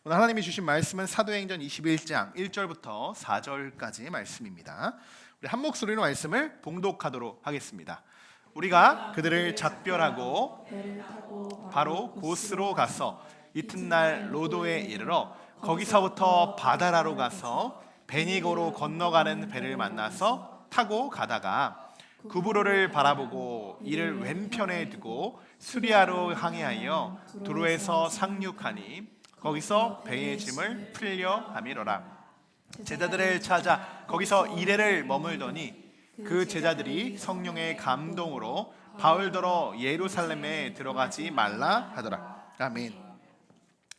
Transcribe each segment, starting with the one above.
오늘 하나님이 주신 말씀은 사도행전 21장 1절부터 4절까지의 말씀입니다. 우리 한 목소리로 말씀을 봉독하도록 하겠습니다. 우리가 그들을 작별하고 바로 고스로 가서 이튿날 로도에 이르러 거기서부터 바다라로 가서 베니고로 건너가는 배를 만나서 타고 가다가 구브로를 바라보고 이를 왼편에 두고 수리아로 항해하여 두로에서 상륙하니 거기서 배의 짐을 풀려 함이로라. 제자들을 찾아 거기서 이레를 머물더니 그 제자들이 성령의 감동으로 바울더러 예루살렘에 들어가지 말라 하더라. 아멘.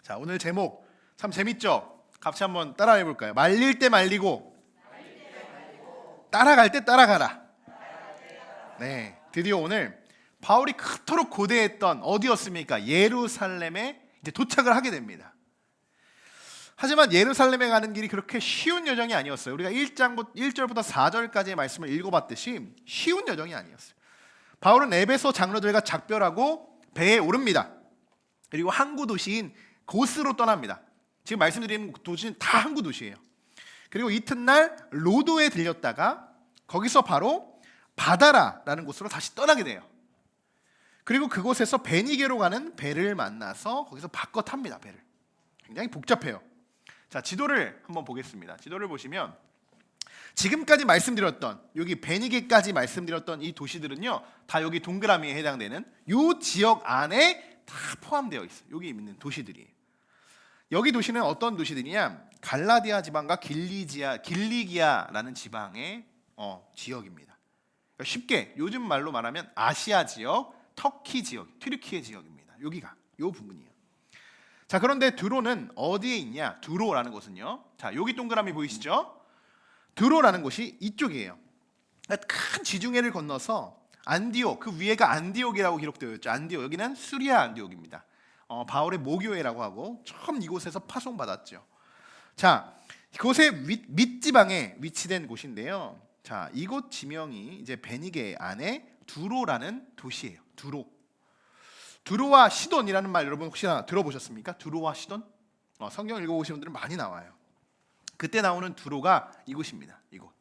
자, 오늘 제목 참 재밌죠? 같이 한번 따라해 볼까요? 말릴 때 말리고 따라갈 때 따라가라. 네, 드디어 오늘 바울이 그토록 고대했던 어디였습니까? 예루살렘에 이제 도착을 하게 됩니다. 하지만 예루살렘에 가는 길이 그렇게 쉬운 여정이 아니었어요. 우리가 1절부터 4절까지의 말씀을 읽어봤듯이 쉬운 여정이 아니었어요. 바울은 에베소 장로들과 작별하고 배에 오릅니다. 그리고 항구 도시인 고스로 떠납니다. 지금 말씀드린 도시는 다 항구 도시예요. 그리고 이튿날 로도에 들렸다가 거기서 바로 바다라라는 곳으로 다시 떠나게 돼요. 그리고 그곳에서 베니게로 가는 배를 만나서 거기서 바꿔 탑니다. 배를. 굉장히 복잡해요. 자, 지도를 한번 보겠습니다. 지도를 보시면 지금까지 말씀드렸던 여기 베니게까지 말씀드렸던 이 도시들은요, 다 여기 동그라미에 해당되는 이 지역 안에 다 포함되어 있어요. 여기 있는 도시들이에요. 여기 도시는 어떤 도시들이냐? 갈라디아 지방과 길리기아라는 지방의 지역입니다. 그러니까 쉽게 요즘 말로 말하면 아시아 지역, 터키 지역, 튀르키예 지역입니다. 여기가 요 부분이에요. 자, 그런데 두로는 어디에 있냐? 두로라는 곳은요. 자, 여기 동그라미 보이시죠? 두로라는 곳이 이쪽이에요. 큰 지중해를 건너서 안디옥, 그 위에가 안디옥이라고 기록되어 있죠. 안디옥, 여기는 수리아 안디옥입니다. 바울의 모교회라고 하고 처음 이곳에서 파송받았죠. 자, 이곳의 밑지방에 위치된 곳인데요. 자, 이곳 지명이 이제 베니게 안에 두로라는 도시예요. 두로와 시돈이라는 말 여러분 혹시나 들어보셨습니까? 두로와 시돈? 성경 읽어보신 분들은 많이 나와요. 그때 나오는 두로가 이곳입니다. 이곳.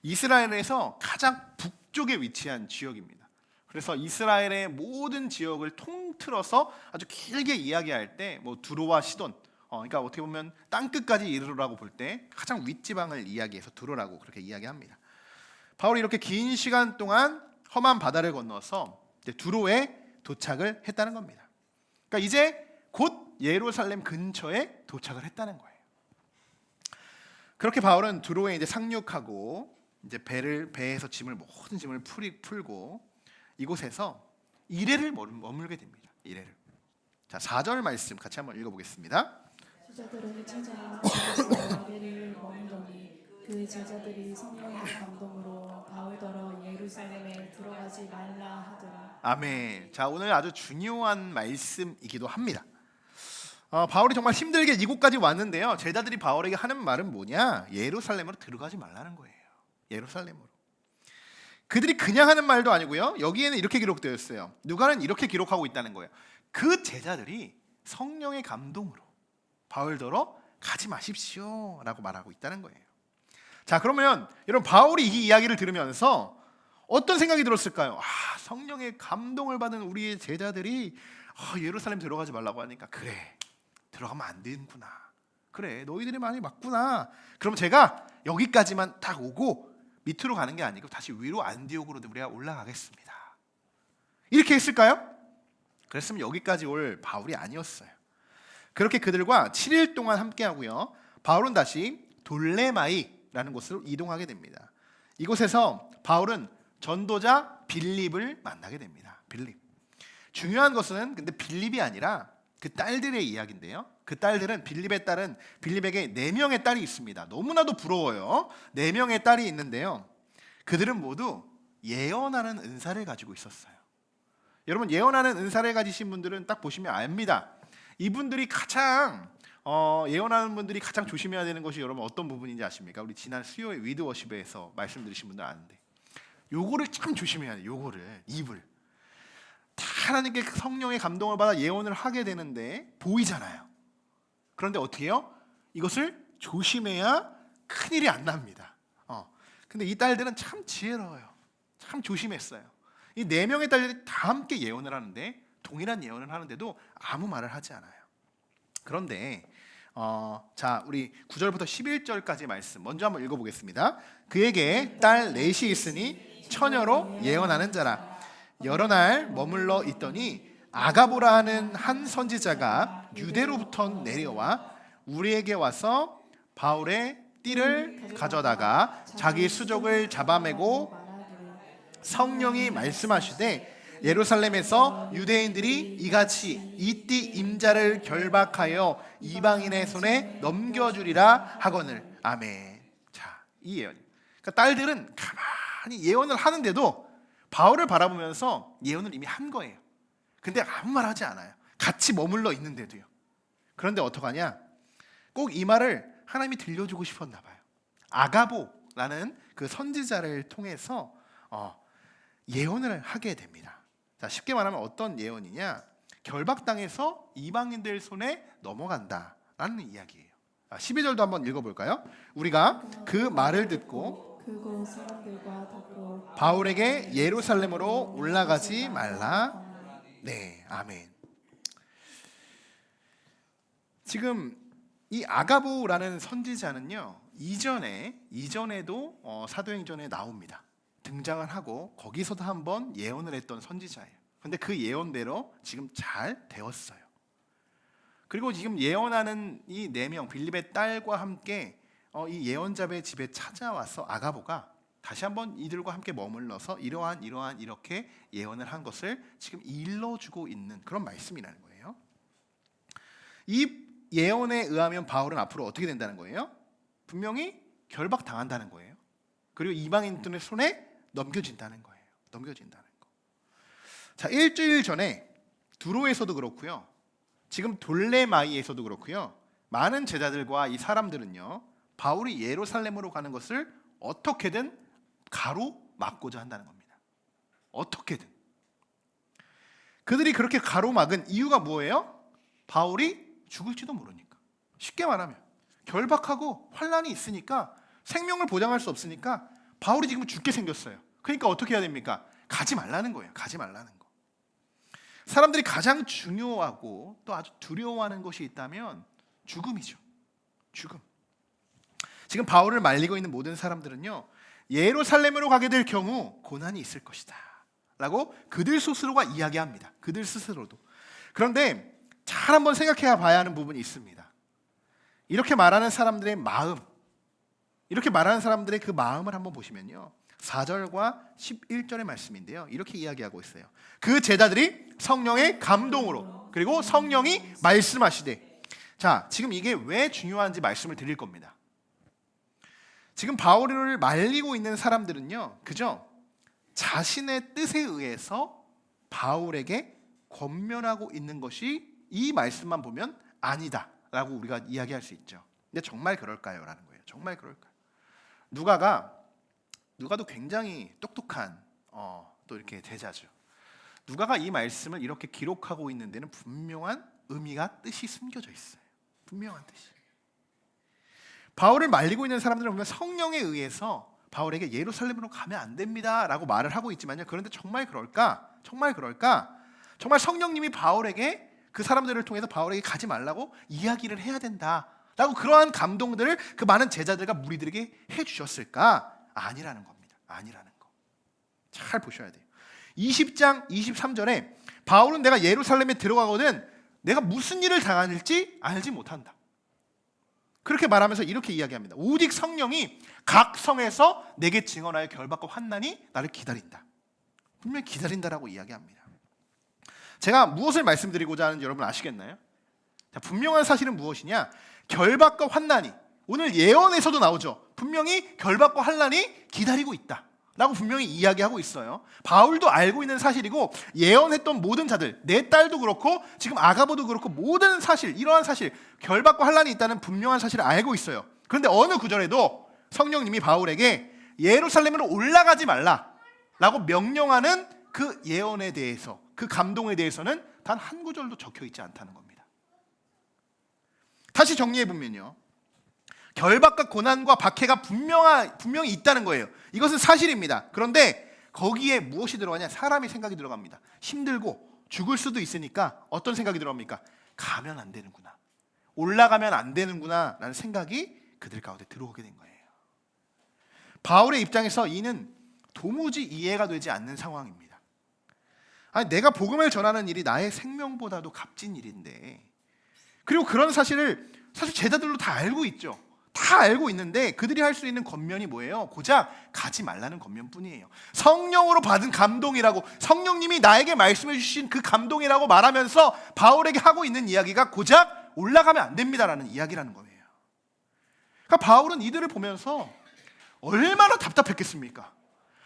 이스라엘에서 가장 북쪽에 위치한 지역입니다. 그래서 이스라엘의 모든 지역을 통틀어서 아주 길게 이야기할 때 뭐 두로와 시돈, 그러니까 어떻게 보면 땅끝까지 이르라고 볼 때 가장 윗지방을 이야기해서 두로라고 그렇게 이야기합니다. 바울이 이렇게 긴 시간 동안 험한 바다를 건너서 이제 두로에 도착을 했다는 겁니다. 그러니까 이제 곧 예루살렘 근처에 도착을 했다는 거예요. 그렇게 바울은 두로에 이제 상륙하고 이제 배에서 모든 짐을 풀고 이곳에서 이레를 머물게 됩니다. 이레를. 자, 4절 말씀 같이 한번 읽어보겠습니다. 제자들을 찾아 이레를 머물더니 그 제자들이 성령의 감동으로 바울더러 예루살렘에 들어가지 말라 하더라. 아멘. 자, 오늘 아주 중요한 말씀이기도 합니다. 바울이 정말 힘들게 이곳까지 왔는데요. 제자들이 바울에게 하는 말은 뭐냐? 예루살렘으로 들어가지 말라는 거예요. 예루살렘으로. 그들이 그냥 하는 말도 아니고요. 여기에는 이렇게 기록되어 있어요. 누가는 이렇게 기록하고 있다는 거예요. 그 제자들이 성령의 감동으로 바울더러 가지 마십시오 라고 말하고 있다는 거예요. 자, 그러면 여러분 바울이 이 이야기를 들으면서 어떤 생각이 들었을까요? 성령의 감동을 받은 우리의 제자들이 예루살렘 들어가지 말라고 하니까 그래, 들어가면 안 되는구나. 그래, 너희들이 많이 맞구나. 그럼 제가 여기까지만 딱 오고 밑으로 가는 게 아니고 다시 위로 안디옥으로 우리가 올라가겠습니다. 이렇게 했을까요? 그랬으면 여기까지 올 바울이 아니었어요. 그렇게 그들과 7일 동안 함께하고요. 바울은 다시 돌레마이라는 곳으로 이동하게 됩니다. 이곳에서 바울은 전도자 빌립을 만나게 됩니다. 빌립. 중요한 것은 근데 빌립이 아니라 그 딸들의 이야기인데요. 그 딸들은 빌립의 딸은 빌립에게 4명의 딸이 있습니다. 너무나도 부러워요. 4명의 딸이 있는데요. 그들은 모두 예언하는 은사를 가지고 있었어요. 여러분, 예언하는 은사를 가지신 분들은 딱 보시면 압니다. 이분들이 가장 예언하는 분들이 가장 조심해야 되는 것이 여러분 어떤 부분인지 아십니까? 우리 지난 수요일 위드워십에서 말씀드리신 분들 아는데 요거를 참 조심해야 돼요. 요거를 입을 다 하나님께 성령의 감동을 받아 예언을 하게 되는데 보이잖아요. 그런데 어떻게 해요? 이것을 조심해야 큰일이 안 납니다. 근데 이 딸들은 참 지혜로워요. 참 조심했어요. 이 4명의 딸들이 다 함께 예언을 하는데, 동일한 예언을 하는데도 아무 말을 하지 않아요. 그런데 자, 우리 9절부터 11절까지 말씀 먼저 한번 읽어보겠습니다. 그에게 딸 넷이 있으니 처녀로 예언하는 자라. 여러 날 머물러 있더니 아가보라 하는 한 선지자가 유대로부터 내려와 우리에게 와서 바울의 띠를 가져다가 자기 수족을 잡아매고 성령이 말씀하시되 예루살렘에서 유대인들이 이같이 이 띠 임자를 결박하여 이방인의 손에 넘겨주리라 하거늘. 아멘. 자, 이 예언. 그러니까 딸들은 가만히 예언을 하는데도 바울을 바라보면서 예언을 이미 한 거예요. 근데 아무 말 하지 않아요. 같이 머물러 있는데도요. 그런데 어떡하냐? 꼭 이 말을 하나님이 들려주고 싶었나 봐요. 아가보라는 그 선지자를 통해서 예언을 하게 됩니다. 자, 쉽게 말하면 어떤 예언이냐? 결박당해서 이방인들 손에 넘어간다라는 이야기예요. 12절도 한번 읽어볼까요? 우리가 그 말을 듣고 그곳 사람들과 더불어 바울에게 예루살렘으로 올라가지 말라. 네, 아멘. 지금 이 아가보라는 선지자는요, 이전에도 사도행전에 나옵니다. 등장을 하고 거기서도 한번 예언을 했던 선지자예요. 근데 그 예언대로 지금 잘 되었어요. 그리고 지금 예언하는 이 4명 빌립의 딸과 함께 이 예언자의 집에 찾아와서 아가보가 다시 한번 이들과 함께 머물러서 이러한 이렇게 예언을 한 것을 지금 일러주고 있는 그런 말씀이라는 거예요. 이 예언에 의하면 바울은 앞으로 어떻게 된다는 거예요? 분명히 결박당한다는 거예요. 그리고 이방인들의 손에 넘겨진다는 거예요. 넘겨진다는 거. 자, 일주일 전에 두로에서도 그렇고요. 지금 돌레마이에서도 그렇고요. 많은 제자들과 이 사람들은요, 바울이 예루살렘으로 가는 것을 어떻게든 가로막고자 한다는 겁니다. 어떻게든. 그들이 그렇게 가로막은 이유가 뭐예요? 바울이 죽을지도 모르니까. 쉽게 말하면 결박하고 환란이 있으니까 생명을 보장할 수 없으니까 바울이 지금 죽게 생겼어요. 그러니까 어떻게 해야 됩니까? 가지 말라는 거예요. 가지 말라는 거. 사람들이 가장 중요하고 또 아주 두려워하는 것이 있다면 죽음이죠. 죽음. 지금 바울을 말리고 있는 모든 사람들은요, 예루살렘으로 가게 될 경우 고난이 있을 것이다 라고 그들 스스로가 이야기합니다. 그들 스스로도. 그런데 잘 한번 생각해 봐야 하는 부분이 있습니다. 이렇게 말하는 사람들의 마음, 이렇게 말하는 사람들의 그 마음을 한번 보시면요, 4절과 11절의 말씀인데요, 이렇게 이야기하고 있어요. 그 제자들이 성령의 감동으로, 그리고 성령이 말씀하시되. 자, 지금 이게 왜 중요한지 말씀을 드릴 겁니다. 지금 바울을 말리고 있는 사람들은요, 그죠? 자신의 뜻에 의해서 바울에게 권면하고 있는 것이 이 말씀만 보면 아니다 라고 우리가 이야기할 수 있죠. 근데 정말 그럴까요? 라는 거예요. 정말 그럴까요? 누가도 굉장히 똑똑한 또 이렇게 제자죠. 누가가 이 말씀을 이렇게 기록하고 있는 데는 분명한 의미가, 뜻이 숨겨져 있어요. 분명한 뜻이. 바울을 말리고 있는 사람들을 보면 성령에 의해서 바울에게 예루살렘으로 가면 안 됩니다 라고 말을 하고 있지만요, 그런데 정말 그럴까? 정말 그럴까? 정말 성령님이 바울에게, 그 사람들을 통해서 바울에게 가지 말라고 이야기를 해야 된다 라고 그러한 감동들을 그 많은 제자들과 무리들에게 해주셨을까? 아니라는 겁니다. 아니라는 거. 잘 보셔야 돼요. 20장 23절에 바울은 내가 예루살렘에 들어가거든 내가 무슨 일을 당할지 알지 못한다. 그렇게 말하면서 이렇게 이야기합니다. 오직 성령이 각 성에서 내게 증언하여 결박과 환난이 나를 기다린다. 분명히 기다린다라고 이야기합니다. 제가 무엇을 말씀드리고자 하는지 여러분 아시겠나요? 자, 분명한 사실은 무엇이냐? 결박과 환난이, 오늘 예언에서도 나오죠. 분명히 결박과 환난이 기다리고 있다 라고 분명히 이야기하고 있어요. 바울도 알고 있는 사실이고, 예언했던 모든 자들, 내 딸도 그렇고 지금 아가보도 그렇고, 모든 사실, 이러한 사실, 결박과 환난이 있다는 분명한 사실을 알고 있어요. 그런데 어느 구절에도 성령님이 바울에게 예루살렘으로 올라가지 말라 라고 명령하는 그 예언에 대해서, 그 감동에 대해서는 단 한 구절도 적혀 있지 않다는 겁니다. 다시 정리해 보면요, 결박과 고난과 박해가 분명히 있다는 거예요. 이것은 사실입니다. 그런데 거기에 무엇이 들어가냐? 사람의 생각이 들어갑니다. 힘들고 죽을 수도 있으니까 어떤 생각이 들어갑니까? 가면 안 되는구나, 올라가면 안 되는구나 라는 생각이 그들 가운데 들어오게 된 거예요. 바울의 입장에서 이는 도무지 이해가 되지 않는 상황입니다. 아니, 내가 복음을 전하는 일이 나의 생명보다도 값진 일인데, 그리고 그런 사실을 사실 제자들도 다 알고 있죠. 다 알고 있는데 그들이 할 수 있는 권면이 뭐예요? 고작 가지 말라는 권면뿐이에요. 성령으로 받은 감동이라고, 성령님이 나에게 말씀해 주신 그 감동이라고 말하면서 바울에게 하고 있는 이야기가 고작 올라가면 안 됩니다라는 이야기라는 거예요. 그러니까 바울은 이들을 보면서 얼마나 답답했겠습니까?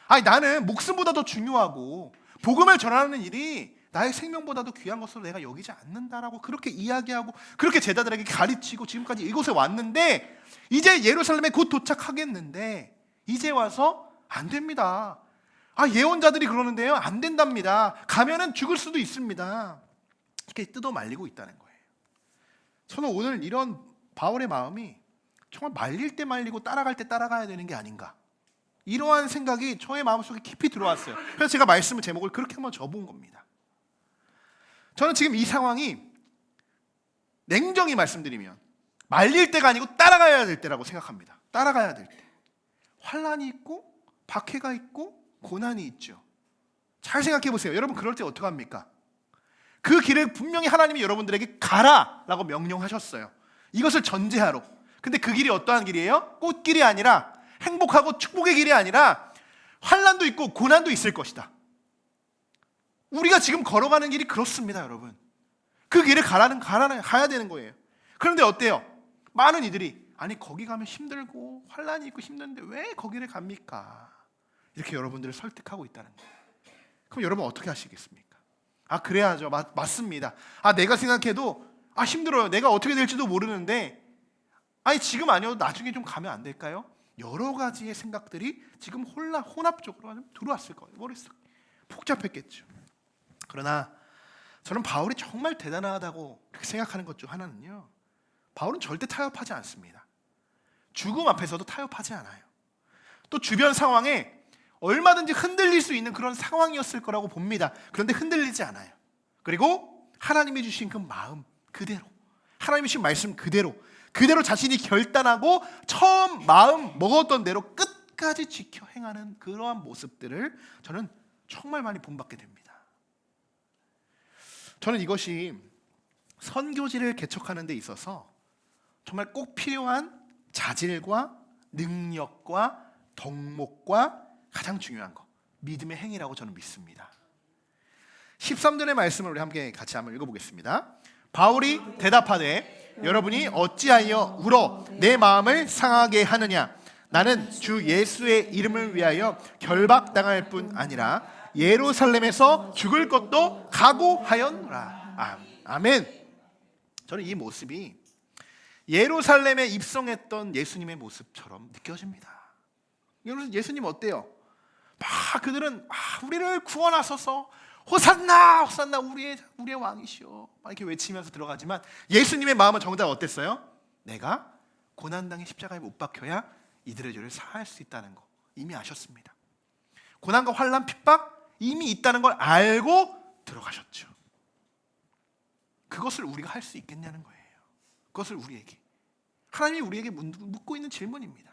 아니, 나는 목숨보다 더 중요하고 복음을 전하는 일이 나의 생명보다도 귀한 것으로 내가 여기지 않는다라고 그렇게 이야기하고 그렇게 제자들에게 가르치고 지금까지 이곳에 왔는데, 이제 예루살렘에 곧 도착하겠는데 이제 와서 안 됩니다. 예언자들이 그러는데요, 안 된답니다. 가면은 죽을 수도 있습니다. 이렇게 뜯어 말리고 있다는 거예요. 저는 오늘 이런 바울의 마음이 정말 말릴 때 말리고 따라갈 때 따라가야 되는 게 아닌가, 이러한 생각이 저의 마음속에 깊이 들어왔어요. 그래서 제가 말씀의 제목을 그렇게 한번 접은 겁니다. 저는 지금 이 상황이 냉정히 말씀드리면 말릴 때가 아니고 따라가야 될 때라고 생각합니다. 따라가야 될 때. 환난이 있고 박해가 있고 고난이 있죠. 잘 생각해 보세요. 여러분, 그럴 때 어떻게 합니까? 그 길을 분명히 하나님이 여러분들에게 가라라고 명령하셨어요. 이것을 전제하로. 근데 그 길이 어떠한 길이에요? 꽃길이 아니라, 행복하고 축복의 길이 아니라 환난도 있고 고난도 있을 것이다. 우리가 지금 걸어가는 길이 그렇습니다, 여러분. 그 길을 가야 되는 거예요. 그런데 어때요? 많은 이들이, 아니, 거기 가면 힘들고 환난이 있고 힘든데 왜 거기를 갑니까? 이렇게 여러분들을 설득하고 있다는 거예요. 그럼 여러분 어떻게 하시겠습니까? 그래야죠. 맞습니다. 내가 생각해도 힘들어요. 내가 어떻게 될지도 모르는데, 지금 아니어도 나중에 좀 가면 안 될까요? 여러 가지의 생각들이 지금 혼합적으로 들어왔을 거예요. 머릿속에 복잡했겠죠. 그러나 저는 바울이 정말 대단하다고 그렇게 생각하는 것 중 하나는요, 바울은 절대 타협하지 않습니다. 죽음 앞에서도 타협하지 않아요. 또 주변 상황에 얼마든지 흔들릴 수 있는 그런 상황이었을 거라고 봅니다. 그런데 흔들리지 않아요. 그리고 하나님이 주신 그 마음 그대로, 하나님이 주신 말씀 그대로 자신이 결단하고 처음 마음 먹었던 대로 끝까지 지켜 행하는 그러한 모습들을 저는 정말 많이 본받게 됩니다. 저는 이것이 선교지를 개척하는 데 있어서 정말 꼭 필요한 자질과 능력과 덕목과 가장 중요한 거, 믿음의 행위라고 저는 믿습니다. 13절의 말씀을 우리 함께 같이 한번 읽어보겠습니다. 바울이 대답하되 여러분이 어찌하여 울어 내 마음을 상하게 하느냐? 나는 주 예수의 이름을 위하여 결박당할 뿐 아니라 예루살렘에서 죽을 것도 각오하였노라. 아멘. 저는 이 모습이 예루살렘에 입성했던 예수님의 모습처럼 느껴집니다. 여러분, 예수님 어때요? 그들은 우리를 구원하소서, 호산나 호산나, 우리의 왕이시여, 이렇게 외치면서 들어가지만 예수님의 마음은 정작 어땠어요? 내가 고난당의 십자가에 못 박혀야 이들의 죄를 사할 수 있다는 거 이미 아셨습니다. 고난과 환난, 핍박 이미 있다는 걸 알고 들어가셨죠. 그것을 우리가 할 수 있겠냐는 거예요. 그것을 우리에게 하나님이 우리에게 묻고 있는 질문입니다.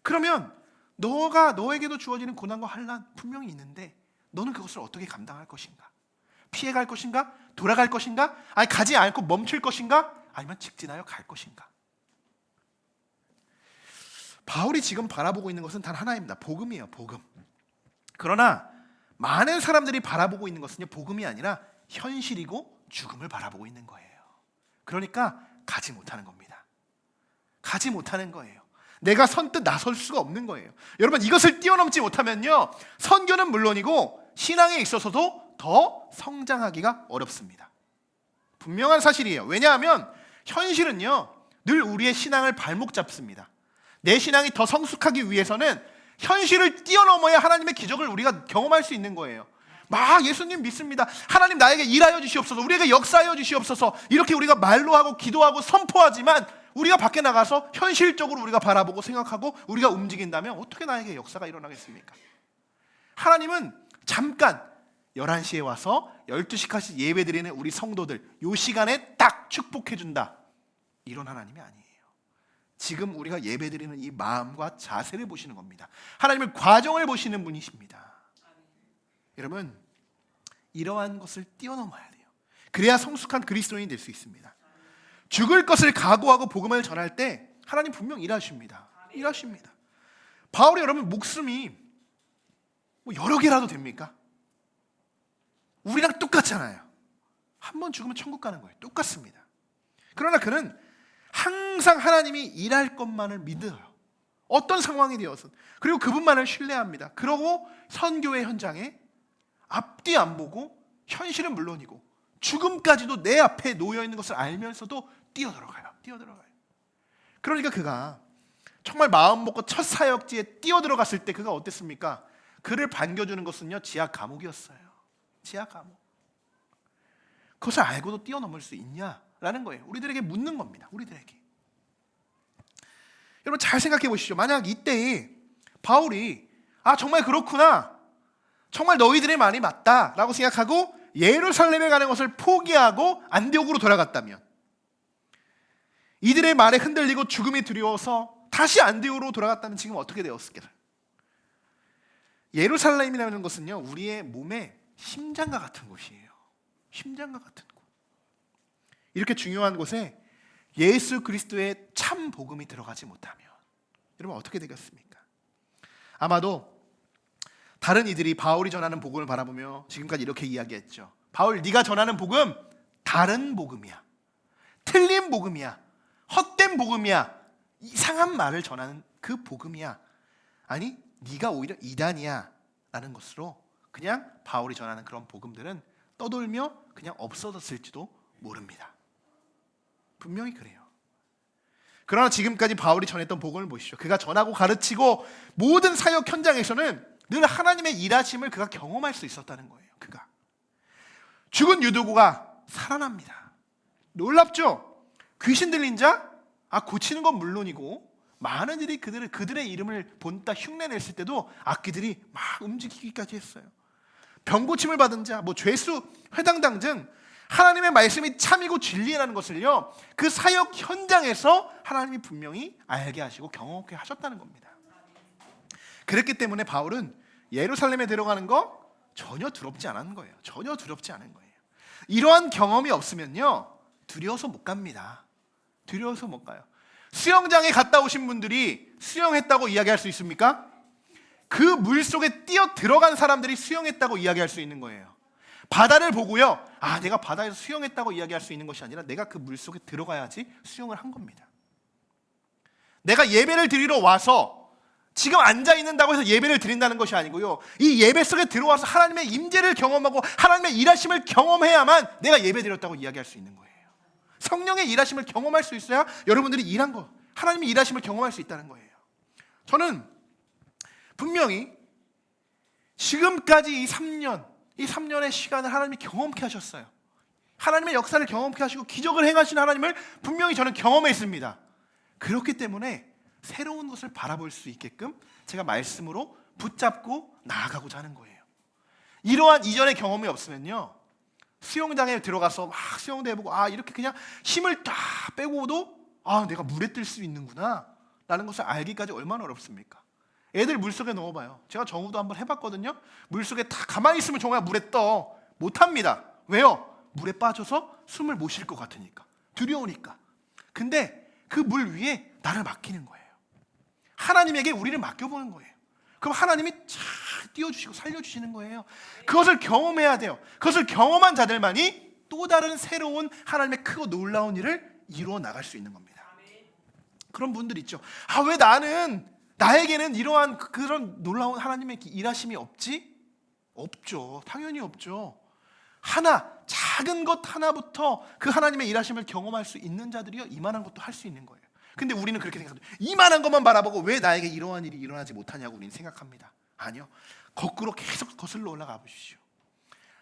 그러면 너에게도 주어지는 고난과 환난 분명히 있는데 너는 그것을 어떻게 감당할 것인가? 피해갈 것인가? 돌아갈 것인가? 가지 않고 멈출 것인가? 아니면 직진하여 갈 것인가? 바울이 지금 바라보고 있는 것은 단 하나입니다. 복음이에요. 복음. 그러나 많은 사람들이 바라보고 있는 것은요, 복음이 아니라 현실이고 죽음을 바라보고 있는 거예요. 그러니까 가지 못하는 겁니다. 가지 못하는 거예요. 내가 선뜻 나설 수가 없는 거예요. 여러분, 이것을 뛰어넘지 못하면요, 선교는 물론이고 신앙에 있어서도 더 성장하기가 어렵습니다. 분명한 사실이에요. 왜냐하면 현실은요, 늘 우리의 신앙을 발목 잡습니다. 내 신앙이 더 성숙하기 위해서는 현실을 뛰어넘어야 하나님의 기적을 우리가 경험할 수 있는 거예요. 막 예수님 믿습니다. 하나님 나에게 일하여 주시옵소서. 우리에게 역사하여 주시옵소서. 이렇게 우리가 말로 하고 기도하고 선포하지만 우리가 밖에 나가서 현실적으로 우리가 바라보고 생각하고 우리가 움직인다면 어떻게 나에게 역사가 일어나겠습니까? 하나님은 잠깐 11시에 와서 12시까지 예배 드리는 우리 성도들 이 시간에 딱 축복해 준다, 이런 하나님이 아니에요. 지금 우리가 예배 드리는 이 마음과 자세를 보시는 겁니다. 하나님은 과정을 보시는 분이십니다. 여러분, 이러한 것을 뛰어넘어야 돼요. 그래야 성숙한 그리스도인이 될 수 있습니다. 죽을 것을 각오하고 복음을 전할 때 하나님 분명 일하십니다. 일하십니다. 바울이 여러분 목숨이 뭐 여러 개라도 됩니까? 우리랑 똑같잖아요. 한 번 죽으면 천국 가는 거예요. 똑같습니다. 그러나 그는 항상 하나님이 일할 것만을 믿어요. 어떤 상황이 되어서. 그리고 그분만을 신뢰합니다. 그러고 선교의 현장에 앞뒤 안 보고 현실은 물론이고 죽음까지도 내 앞에 놓여 있는 것을 알면서도 뛰어들어가요. 그러니까 그가 정말 마음 먹고 첫 사역지에 뛰어들어갔을 때 그가 어땠습니까? 그를 반겨주는 것은요, 지하 감옥이었어요. 지하 감옥. 그것을 알고도 뛰어넘을 수 있냐라는 거예요. 우리들에게 묻는 겁니다. 우리들에게. 여러분 잘 생각해 보시죠. 만약 이때에 바울이 정말 그렇구나, 정말 너희들의 말이 맞다라고 생각하고 예루살렘에 가는 것을 포기하고 안디옥으로 돌아갔다면, 이들의 말에 흔들리고 죽음이 두려워서 다시 안디옥으로 돌아갔다면 지금 어떻게 되었을까요? 예루살렘이라는 것은요, 우리의 몸의 심장과 같은 곳이에요. 심장과 같은 곳. 이렇게 중요한 곳에 예수 그리스도의 참 복음이 들어가지 못하면 여러분 어떻게 되겠습니까? 아마도 다른 이들이 바울이 전하는 복음을 바라보며 지금까지 이렇게 이야기했죠. 바울, 네가 전하는 복음 다른 복음이야. 틀린 복음이야. 헛된 복음이야. 이상한 말을 전하는 그 복음이야. 아니, 네가 오히려 이단이야 라는 것으로 그냥 바울이 전하는 그런 복음들은 떠돌며 그냥 없어졌을지도 모릅니다. 분명히 그래요. 그러나 지금까지 바울이 전했던 복음을 보시죠. 그가 전하고 가르치고 모든 사역 현장에서는 늘 하나님의 일하심을 그가 경험할 수 있었다는 거예요. 그가 죽은 유두고가 살아납니다. 놀랍죠? 귀신 들린 자 고치는 건 물론이고 많은 일이 그들의 이름을 본따 흉내냈을 때도 악기들이 막 움직이기까지 했어요. 병고침을 받은 자, 죄수 회당당 등 하나님의 말씀이 참이고 진리라는 것을요, 그 사역 현장에서 하나님이 분명히 알게 하시고 경험하게 하셨다는 겁니다. 그랬기 때문에 바울은 예루살렘에 들어가는 거 전혀 두렵지 않은 거예요. 전혀 두렵지 않은 거예요. 이러한 경험이 없으면요, 두려워서 못 갑니다. 두려워서 못 가요. 수영장에 갔다 오신 분들이 수영했다고 이야기할 수 있습니까? 그 물속에 뛰어 들어간 사람들이 수영했다고 이야기할 수 있는 거예요. 바다를 보고요, 내가 바다에서 수영했다고 이야기할 수 있는 것이 아니라 내가 그 물속에 들어가야지 수영을 한 겁니다. 내가 예배를 드리러 와서 지금 앉아 있는다고 해서 예배를 드린다는 것이 아니고요, 이 예배 속에 들어와서 하나님의 임재를 경험하고 하나님의 일하심을 경험해야만 내가 예배 드렸다고 이야기할 수 있는 거예요. 성령의 일하심을 경험할 수 있어야 여러분들이 일한 거, 하나님의 일하심을 경험할 수 있다는 거예요. 저는 분명히 지금까지 이 3년의 시간을 하나님이 경험케 하셨어요. 하나님의 역사를 경험케 하시고 기적을 행하신 하나님을 분명히 저는 경험했습니다. 그렇기 때문에 새로운 것을 바라볼 수 있게끔 제가 말씀으로 붙잡고 나아가고자 하는 거예요. 이러한 이전의 경험이 없으면요, 수영장에 들어가서 막 수영도 해보고 이렇게 그냥 힘을 다 빼고도 내가 물에 뜰 수 있는구나 라는 것을 알기까지 얼마나 어렵습니까? 애들 물속에 넣어봐요. 제가 정우도 한번 해봤거든요. 물속에 다 가만히 있으면 정우가 물에 떠. 못합니다. 왜요? 물에 빠져서 숨을 못 쉴 것 같으니까, 두려우니까. 근데 그 물 위에 나를 맡기는 거예요. 하나님에게 우리를 맡겨보는 거예요. 그럼 하나님이 잘 띄워주시고 살려주시는 거예요. 그것을 경험해야 돼요. 그것을 경험한 자들만이 또 다른 새로운 하나님의 크고 놀라운 일을 이루어 나갈 수 있는 겁니다. 그런 분들 있죠. 왜 나에게는 이러한 그런 놀라운 하나님의 일하심이 없지? 없죠. 당연히 없죠. 작은 것 하나부터 그 하나님의 일하심을 경험할 수 있는 자들이요, 이만한 것도 할 수 있는 거예요. 근데 우리는 그렇게 생각합니다. 이만한 것만 바라보고 왜 나에게 이러한 일이 일어나지 못하냐고 우리는 생각합니다. 아니요. 거꾸로 계속 거슬러 올라가 보십시오.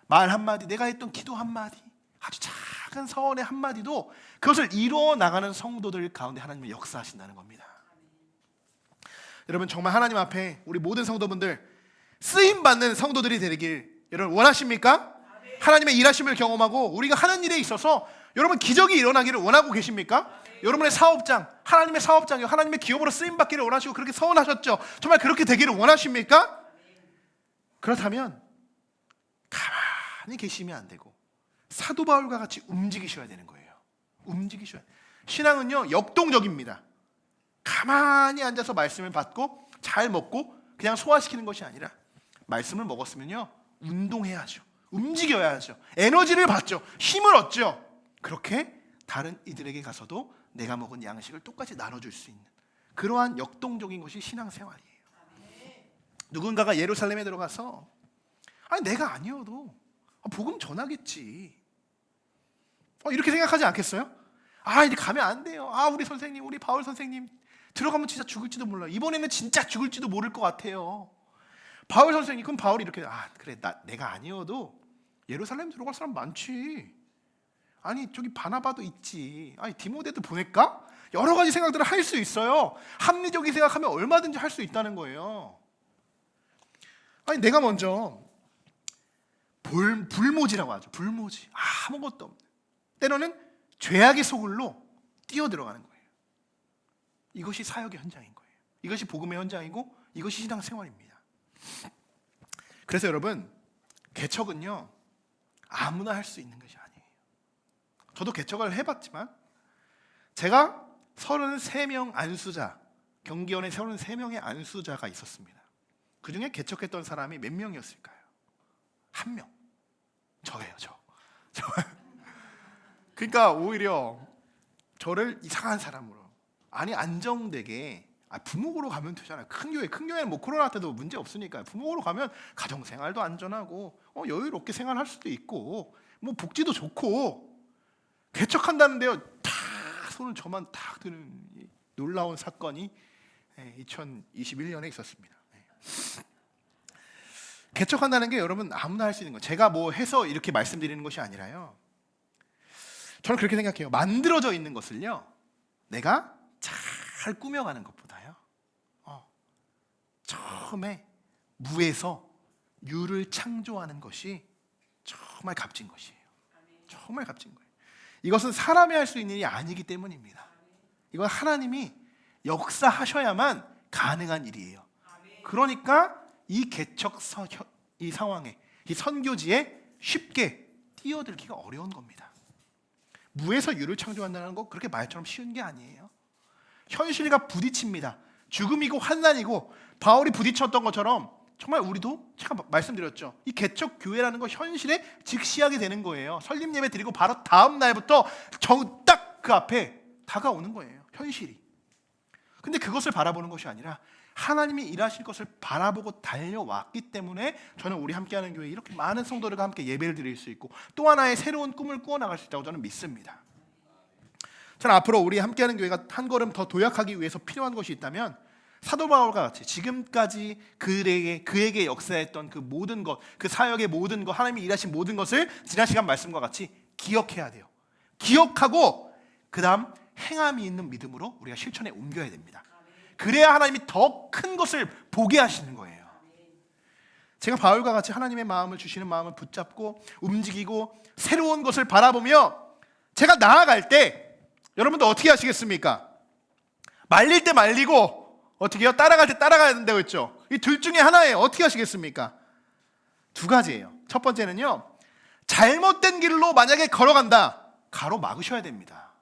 말 한마디, 내가 했던 기도 한마디, 아주 작은 서원의 한마디도 그것을 이루어 나가는 성도들 가운데 하나님이 역사하신다는 겁니다. 여러분, 정말 하나님 앞에 우리 모든 성도분들 쓰임받는 성도들이 되길 여러분 원하십니까? 하나님의 일하심을 경험하고 우리가 하는 일에 있어서 여러분 기적이 일어나기를 원하고 계십니까? 여러분의 사업장, 하나님의 사업장이요, 하나님의 기업으로 쓰임받기를 원하시고 그렇게 서원하셨죠. 정말 그렇게 되기를 원하십니까? 그렇다면 가만히 계시면 안 되고 사도 바울과 같이 움직이셔야 되는 거예요. 움직이셔야 돼요. 신앙은요 역동적입니다. 가만히 앉아서 말씀을 받고 잘 먹고 그냥 소화시키는 것이 아니라 말씀을 먹었으면요 운동해야죠. 움직여야죠. 에너지를 받죠. 힘을 얻죠. 그렇게 다른 이들에게 가서도 내가 먹은 양식을 똑같이 나눠줄 수 있는 그러한 역동적인 것이 신앙생활이에요. 누군가가 예루살렘에 들어가서 아니 내가 아니어도 복음 전하겠지, 이렇게 생각하지 않겠어요? 이제 가면 안 돼요. 우리 선생님, 우리 바울 선생님 들어가면 진짜 죽을지도 몰라요. 이번에는 진짜 죽을지도 모를 것 같아요. 바울 선생님, 그럼 바울이 이렇게 그래, 내가 아니어도 예루살렘 들어갈 사람 많지. 아니 저기 바나바도 있지. 디모데도 보낼까? 여러 가지 생각들을 할 수 있어요. 합리적인 생각하면 얼마든지 할 수 있다는 거예요. 내가 먼저 불모지라고 하죠. 불모지, 아무것도 없는, 때로는 죄악의 소굴로 뛰어들어가는 거예요. 이것이 사역의 현장인 거예요. 이것이 복음의 현장이고 이것이 신앙생활입니다. 그래서 여러분, 개척은요 아무나 할 수 있는 것이 아니에요. 저도 개척을 해봤지만 제가 33명 안수자, 경기원에 33명의 안수자가 있었습니다. 그 중에 개척했던 사람이 몇 명이었을까요? 1명. 저예요. 저. 그러니까 오히려 저를 이상한 사람으로, 안정되게 부목으로 가면 되잖아요. 큰 교회는 뭐 코로나 때도 문제 없으니까 부목으로 가면 가정생활도 안전하고 여유롭게 생활할 수도 있고 뭐 복지도 좋고, 개척한다는데요 다 손을 저만 탁 드는 이 놀라운 사건이 2021년에 있었습니다. 개척한다는 게 여러분 아무나 할 수 있는 거예요. 제가 뭐 해서 이렇게 말씀드리는 것이 아니라요, 저는 그렇게 생각해요. 만들어져 있는 것을요 내가 잘 꾸며가는 것보다요 처음에 무에서 유를 창조하는 것이 정말 값진 것이에요. 정말 값진 거예요. 이것은 사람이 할 수 있는 일이 아니기 때문입니다. 이건 하나님이 역사하셔야만 가능한 일이에요. 그러니까 이 개척 이 상황에, 이 선교지에 쉽게 뛰어들기가 어려운 겁니다. 무에서 유를 창조한다는 거 그렇게 말처럼 쉬운 게 아니에요. 현실과 부딪힙니다. 죽음이고 환난이고, 바울이 부딪혔던 것처럼 정말 우리도 제가 말씀드렸죠. 이 개척 교회라는 거 현실에 직시하게 되는 거예요. 설립 예배 드리고 바로 다음 날부터 딱 그 앞에 다가오는 거예요. 현실이. 근데 그것을 바라보는 것이 아니라 하나님이 일하실 것을 바라보고 달려왔기 때문에 저는 우리 함께하는 교회에 이렇게 많은 성도들과 함께 예배를 드릴 수 있고 또 하나의 새로운 꿈을 꾸어나갈 수 있다고 저는 믿습니다. 저는 앞으로 우리 함께하는 교회가 한 걸음 더 도약하기 위해서 필요한 것이 있다면 사도 바울과 같이 지금까지 그에게 역사했던 그 모든 것, 그 사역의 모든 것, 하나님이 일하신 모든 것을 지난 시간 말씀과 같이 기억해야 돼요. 기억하고 그 다음 행함이 있는 믿음으로 우리가 실천에 옮겨야 됩니다. 그래야 하나님이 더 큰 것을 보게 하시는 거예요. 제가 바울과 같이 하나님의 마음을 주시는 마음을 붙잡고 움직이고 새로운 것을 바라보며 제가 나아갈 때 여러분도 어떻게 하시겠습니까? 말릴 때 말리고 어떻게 해요? 따라갈 때 따라가야 된다고 했죠. 이 둘 중에 하나예요. 어떻게 하시겠습니까? 두 가지예요. 첫 번째는요, 잘못된 길로 만약에 걸어간다, 가로막으셔야 됩니다.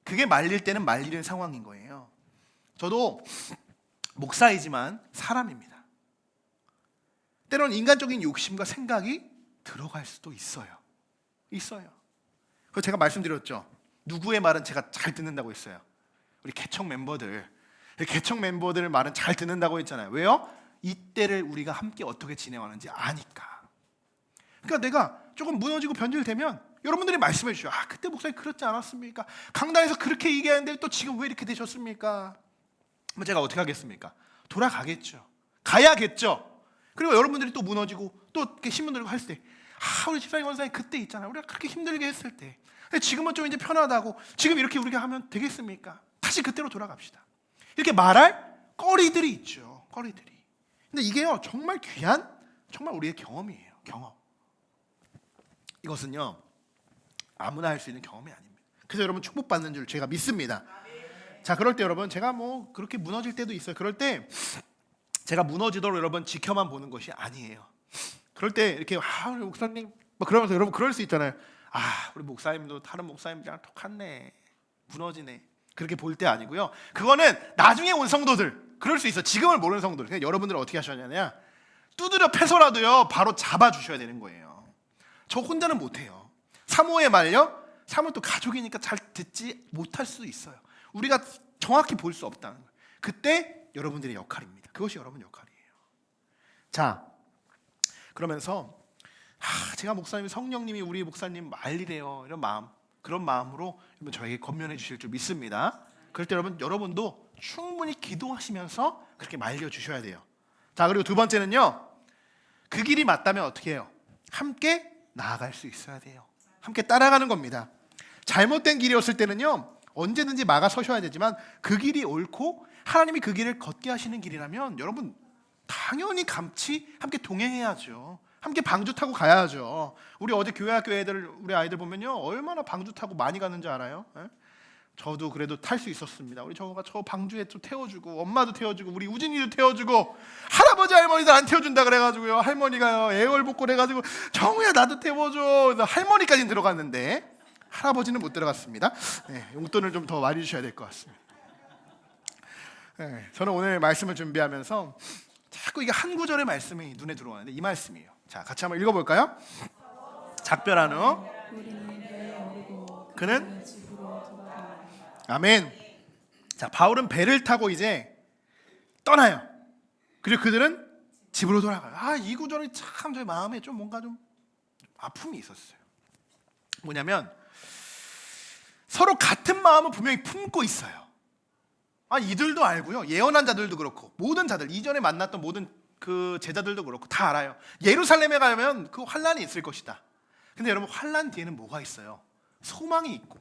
그게 말릴 때는 말리는 상황인 거예요. 저도 목사이지만 사람입니다. 때로는 인간적인 욕심과 생각이 들어갈 수도 있어요. 그래서 제가 말씀드렸죠. 누구의 말은 제가 잘 듣는다고 했어요. 우리 개척 멤버들 말은 잘 듣는다고 했잖아요. 왜요? 이때를 우리가 함께 어떻게 지내왔는지 아니까. 그러니까 내가 조금 무너지고 변질되면 여러분들이 말씀해 주셔. 그때 목사님 그렇지 않았습니까? 강단에서 그렇게 얘기하는데 또 지금 왜 이렇게 되셨습니까? 제가 어떻게 하겠습니까? 돌아가겠죠. 가야겠죠. 그리고 여러분들이 또 무너지고 또 이렇게 신문 들고 할 때 우리 집사님 원사님 그때 있잖아요. 우리가 그렇게 힘들게 했을 때. 근데 지금은 좀 이제 편하다고. 지금 이렇게 우리가 하면 되겠습니까? 다시 그때로 돌아갑시다. 이렇게 말할 거리들이 있죠. 거리들이. 근데 이게요 정말 귀한 정말 우리의 경험이에요. 경험. 이것은요 아무나 할 수 있는 경험이 아닙니다. 그래서 여러분 축복받는 줄 제가 믿습니다. 자, 그럴 때 여러분 제가 뭐 그렇게 무너질 때도 있어요. 그럴 때 제가 무너지도록 여러분 지켜만 보는 것이 아니에요. 그럴 때 이렇게 우리 목사님 막 그러면서 여러분 그럴 수 있잖아요. 우리 목사님도 다른 목사님들이랑 똑같네, 무너지네, 그렇게 볼 때 아니고요. 그거는 나중에 온 성도들 그럴 수 있어. 지금을 모르는 성도들. 그냥 여러분들은 어떻게 하셔야냐면 두드려 패서라도요 바로 잡아주셔야 되는 거예요. 저 혼자는 못해요. 사모에 말려 사모 또 가족이니까 잘 듣지 못할 수도 있어요. 우리가 정확히 볼 수 없다는 거예요. 그때 여러분들의 역할입니다. 그것이 여러분 역할이에요. 자, 그러면서 제가 목사님 성령님이 우리 목사님 말리래요 이런 마음, 그런 마음으로 여러분 저에게 권면해 주실 줄 믿습니다. 그럴 때 여러분도 충분히 기도하시면서 그렇게 말려 주셔야 돼요. 자, 그리고 두 번째는요, 그 길이 맞다면 어떻게 해요? 함께 나아갈 수 있어야 돼요. 함께 따라가는 겁니다. 잘못된 길이었을 때는요 언제든지 막아 서셔야 되지만 그 길이 옳고 하나님이 그 길을 걷게 하시는 길이라면 여러분 당연히 같이 함께 동행해야죠. 함께 방주 타고 가야죠. 우리 어제 교회 학교 애들 우리 아이들 보면요 얼마나 방주 타고 많이 가는지 알아요? 에? 저도 그래도 탈 수 있었습니다. 우리 저가 저 방주에 좀 태워주고 엄마도 태워주고 우리 우진이도 태워주고 할아버지 할머니도 안 태워준다 그래가지고요 할머니가요 애월복골 해가지고 정우야 나도 태워줘. 그래서 할머니까지는 들어갔는데 할아버지는 못 들어갔습니다. 네, 용돈을 좀 더 많이 주셔야 될 것 같습니다. 네, 저는 오늘 말씀을 준비하면서 자꾸 이게 한 구절의 말씀이 눈에 들어오는데 이 말씀이에요. 자, 같이 한번 읽어볼까요? 작별한 후 그는 아멘. 자, 바울은 배를 타고 이제 떠나요. 그리고 그들은 집으로 돌아가요. 이 구절이 참 제 마음에 좀 뭔가 좀 아픔이 있었어요. 뭐냐면 서로 같은 마음을 분명히 품고 있어요. 이들도 알고요. 예언한 자들도 그렇고 모든 자들 이전에 만났던 모든 그 제자들도 그렇고 다 알아요. 예루살렘에 가면 그 환란이 있을 것이다. 근데 여러분 환란 뒤에는 뭐가 있어요? 소망이 있고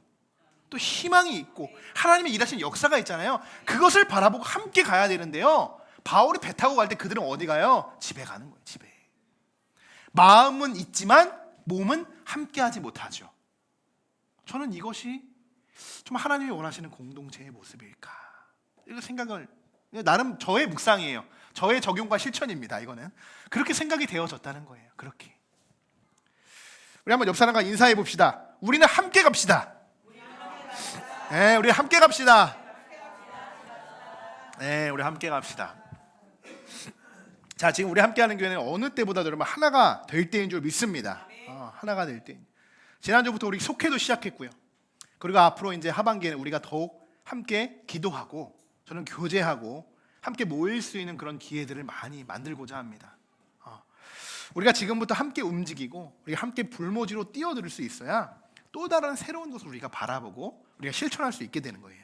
또 희망이 있고 하나님의 일하시는 역사가 있잖아요. 그것을 바라보고 함께 가야 되는데요. 바울이 배 타고 갈 때 그들은 어디 가요? 집에 가는 거예요. 집에. 마음은 있지만 몸은 함께하지 못하죠. 저는 이것이 좀 하나님이 원하시는 공동체의 모습일까 이거 생각을, 나름 저의 묵상이에요. 저의 적용과 실천입니다. 이거는 그렇게 생각이 되어졌다는 거예요. 그렇게 우리 한번 옆 사람과 인사해 봅시다. 우리는 함께 갑시다. 네, 우리 함께 갑시다. 네, 우리 함께 갑시다. 자, 지금 우리 함께하는 교회는 어느 때보다도 여러분 하나가 될 때인 줄 믿습니다. 하나가 될 때. 지난주부터 우리 속회도 시작했고요. 그리고 앞으로 이제 하반기에는 우리가 더욱 함께 기도하고 저는 교제하고 함께 모일 수 있는 그런 기회들을 많이 만들고자 합니다. 우리가 지금부터 함께 움직이고 우리가 함께 불모지로 뛰어들 수 있어야 또 다른 새로운 것을 우리가 바라보고 우리가 실천할 수 있게 되는 거예요.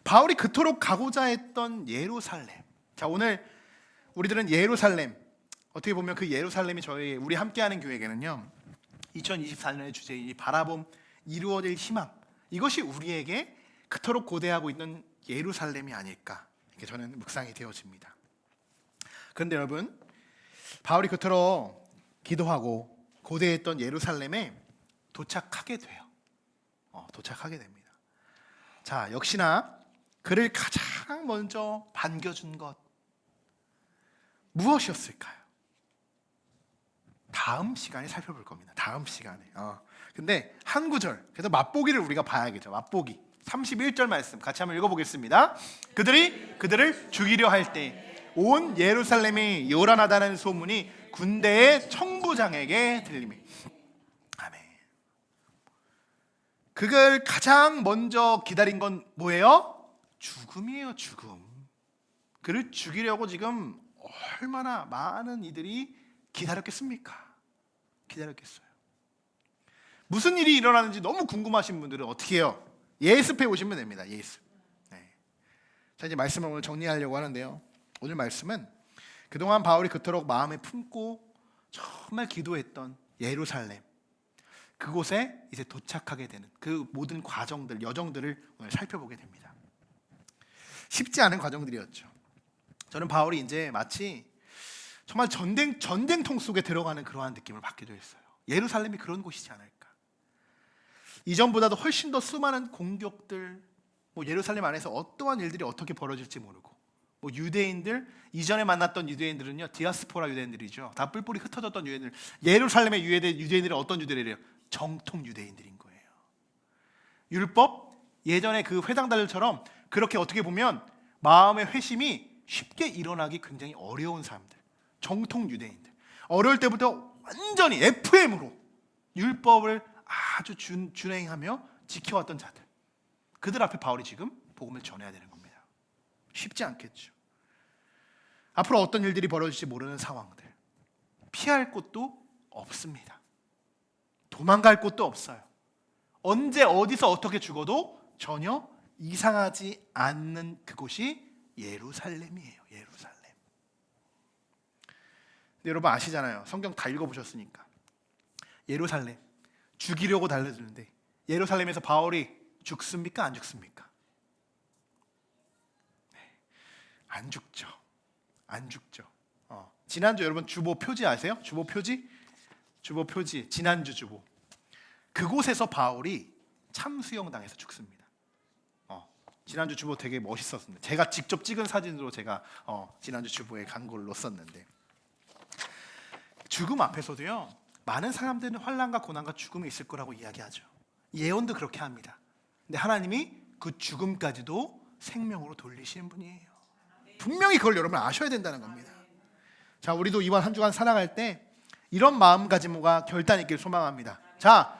바울이 그토록 가고자 했던 예루살렘. 자, 오늘 우리들은 예루살렘, 어떻게 보면 그 예루살렘이 우리 함께하는 교회에게는요 2024년의 주제인 이 바라봄 이루어질 희망, 이것이 우리에게 그토록 고대하고 있는 예루살렘이 아닐까 이렇게 저는 묵상이 되어집니다. 그런데 여러분 바울이 그토록 기도하고 고대했던 예루살렘에 도착하게 돼요. 도착하게 됩니다. 자, 역시나 그를 가장 먼저 반겨준 것 무엇이었을까요? 다음 시간에 살펴볼 겁니다. 다음 시간에. 근데 한 구절, 그래서 맛보기를 우리가 봐야겠죠. 맛보기 31절 말씀 같이 한번 읽어보겠습니다. 그들이 그들을 죽이려 할 때 온 예루살렘이 요란하다는 소문이 군대의 청부장에게 들리며 아멘. 그걸 가장 먼저 기다린 건 뭐예요? 죽음이에요. 죽음. 그를 죽이려고 지금 얼마나 많은 이들이 기다렸겠습니까? 기다렸겠어요. 무슨 일이 일어나는지 너무 궁금하신 분들은 어떻게 해요? 예습해 오시면 됩니다. 예습. 네. 자, 이제 말씀을 오늘 정리하려고 하는데요. 오늘 말씀은 그동안 바울이 그토록 마음에 품고 정말 기도했던 예루살렘, 그곳에 이제 도착하게 되는 그 모든 과정들, 여정들을 오늘 살펴보게 됩니다. 쉽지 않은 과정들이었죠. 저는 바울이 이제 마치 정말 전쟁통 속에 들어가는 그러한 느낌을 받기도 했어요. 예루살렘이 그런 곳이지 않을까. 이전보다도 훨씬 더 수많은 공격들, 예루살렘 안에서 어떠한 일들이 어떻게 벌어질지 모르고, 유대인들, 이전에 만났던 유대인들은요, 디아스포라 유대인들이죠. 다 뿔뿔이 흩어졌던 유대인들. 예루살렘의 유대인들은 어떤 유대인이래요? 정통 유대인들인 거예요. 율법, 예전에 그 회당들처럼 그렇게 어떻게 보면 마음의 회심이 쉽게 일어나기 굉장히 어려운 사람들, 정통 유대인들. 어려울 때부터 완전히 FM으로 율법을 아주 준행하며 지켜왔던 자들, 그들 앞에 바울이 지금 복음을 전해야 되는 겁니다. 쉽지 않겠죠. 앞으로 어떤 일들이 벌어질지 모르는 상황들, 피할 곳도 없습니다. 도망갈 곳도 없어요. 언제 어디서 어떻게 죽어도 전혀 이상하지 않는 그곳이 예루살렘이에요. 예루살렘. 근데 여러분 아시잖아요. 성경 다 읽어보셨으니까. 예루살렘 죽이려고 달려드는데 예루살렘에서 바울이 죽습니까? 안 죽습니까? 네, 안 죽죠. 안 죽죠. 지난주 여러분 주보 표지 아세요? 주보 표지? 주보 표지, 지난주 주보. 그곳에서 바울이 참수형 당해서 죽습니다. 지난주 주보 되게 멋있었습니다. 제가 직접 찍은 사진으로 제가 지난주 주보에 광고를 넣었었는데, 죽음 앞에서도요, 많은 사람들은 환난과 고난과 죽음이 있을 거라고 이야기하죠. 예언도 그렇게 합니다. 근데 하나님이 그 죽음까지도 생명으로 돌리시는 분이에요. 분명히 그걸 여러분 아셔야 된다는 겁니다. 자, 우리도 이번 한 주간 살아갈 때 이런 마음가짐과 결단 있기를 소망합니다. 자,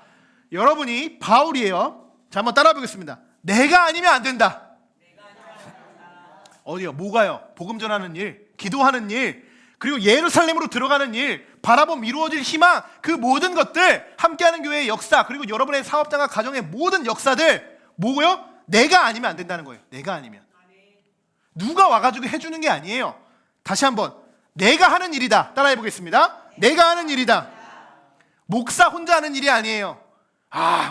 여러분이 바울이에요. 자, 한번 따라 보겠습니다. 내가 아니면 안 된다. 어디요? 뭐가요? 복음 전하는 일, 기도하는 일, 그리고 예루살렘으로 들어가는 일, 바라봄 이루어질 희망, 그 모든 것들, 함께하는 교회의 역사, 그리고 여러분의 사업장과 가정의 모든 역사들, 뭐고요? 내가 아니면 안 된다는 거예요. 내가 아니면. 누가 와가지고 해주는 게 아니에요. 다시 한번, 내가 하는 일이다. 따라해 보겠습니다. 내가 하는 일이다. 목사 혼자 하는 일이 아니에요.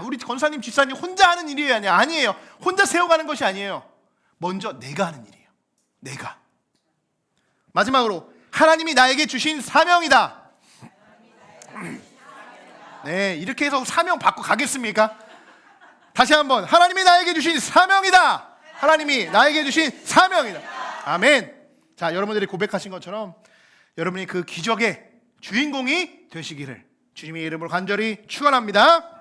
우리 권사님, 집사님 혼자 하는 일이 아니에요. 혼자 세워가는 것이 아니에요. 먼저 내가 하는 일이에요. 내가. 마지막으로 하나님이 나에게 주신 사명이다. 네, 이렇게 해서 사명 받고 가겠습니까? 다시 한번, 하나님이 나에게 주신 사명이다. 하나님이 나에게 주신 사명이다. 아멘. 자, 여러분들이 고백하신 것처럼 여러분이 그 기적의 주인공이 되시기를 주님의 이름으로 간절히 축원합니다.